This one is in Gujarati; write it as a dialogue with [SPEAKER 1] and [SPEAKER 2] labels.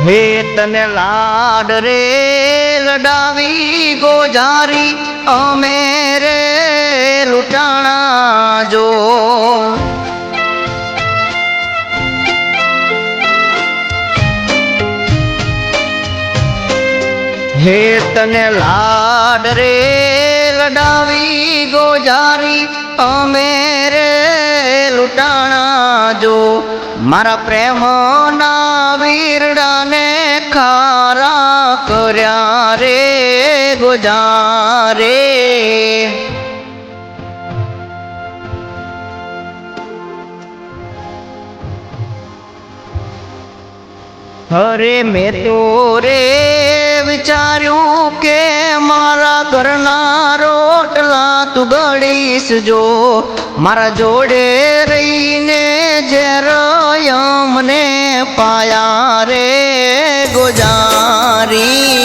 [SPEAKER 1] હે તને લાડ રે લડાવી ગોજારી અમે રે લૂંટાણા જો હે તને લાડ રે લડાવી ગોજારી અમે રે લૂંટાણા જો મારા પ્રેમના વીરડાને ખારા કર્યા રે ગોજારે અરે મેં તો રે વિચાર્યું કે મારા ઘરના રોટલા તું ગળીશ જો મારા જોડે રહીને ઝેર યમને પાયા રે ગોજારી